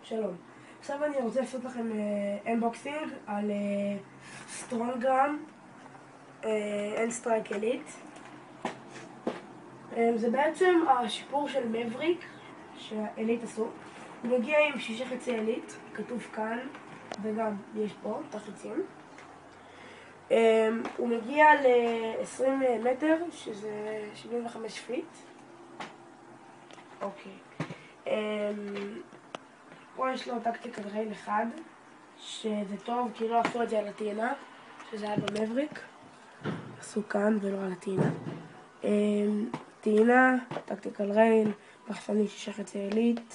שלום. עכשיו אני רוצה לעשות לכם אנבוקסינג על סטרונגרם אנדסטרייק אליט. זה בעצם השיפור של מבריק שאליט עשו. הוא מגיע עם 6 חצי אליט, כתוב כאן, וגם יש פה את החצים. הוא מגיע ל-20 מטר, שזה 75 פיט. אוקיי. פה יש לו טקטיקל רייל אחד, שזה טוב כי לא עשו את זה על הטעינה, שזה היה במבריק. עשו כאן ולא על הטעינה. טעינה, טקטיקל רייל, מחסנית 6 חצי אליט,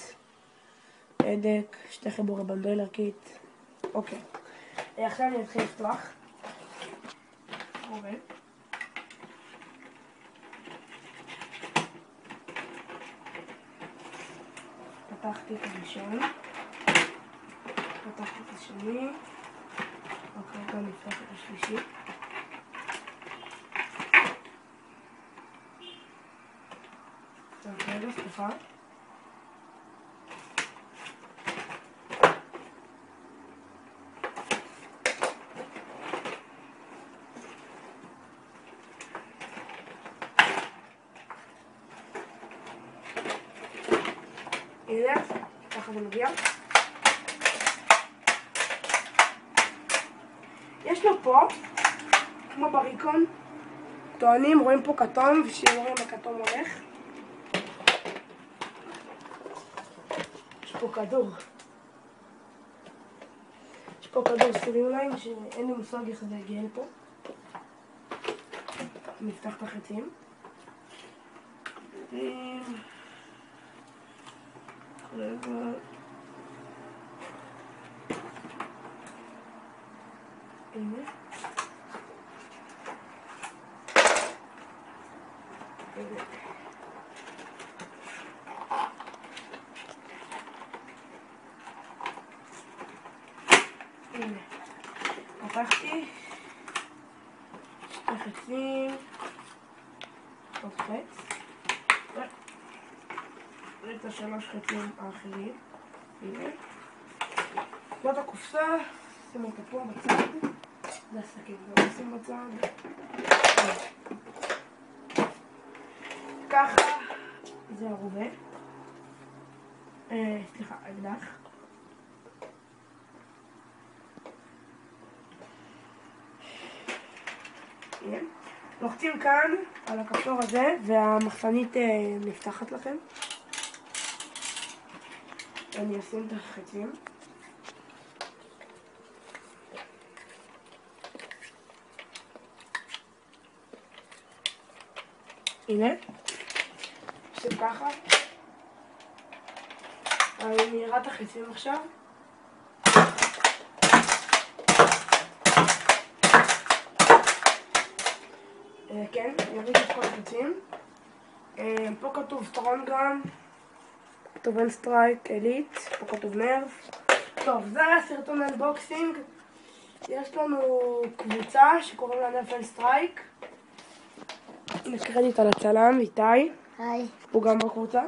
הדק, 2 חיבורי במבלר קיט. אוקיי. עכשיו אני אתחיל לפתוח. עובד. פתחתי את הראשון, פתחתי את השני, אחר כך נפתח את השלישי. רגע, סליחה. הנה, ככה זה מגיע. יש לו פה, כמו בריקון, טוענים, רואים פה כתום, ושיורים הכתום הולך. יש פה כדור. יש פה כדור סטריאוליים שאין לי מושג איך זה יגיע לפה. נפתח את החצים. רגע. הנה. הנה. פתחתי. 2 חצים. עוד חץ. את 3 חצים האחרים. הנה. זאת הקופסה, שים אותה פה בצד. זה הסכין, גם נשים בצד. ככה זה הרובה. סליחה, אקדח. הנה. לוחצים כאן על הכפתור הזה והמחסנית נפתחת לכם. אני אשים את החצים. הנה, עושים ככה. אני נראה את החצים עכשיו. כן, נריץ את כל החצים. פה כתוב סטרונגרם, כתוב אנדסטרייק אליט, פה כתוב נרף. טוב, זה היה סרטון אנבוקסינג. יש לנו קבוצה שקוראים לה נרף אנדסטרייק. קרדיט על הצלם, איתי. היי. הוא גם בקבוצה.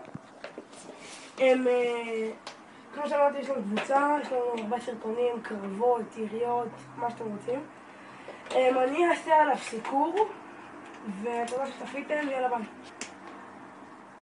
כמו שאמרתי, יש לנו קבוצה, יש לנו הרבה סרטונים, קרבות, יריות, מה שאתם רוצים. אני אעשה עליו סיקור, ותודה שצפיתם, יאללה ביי.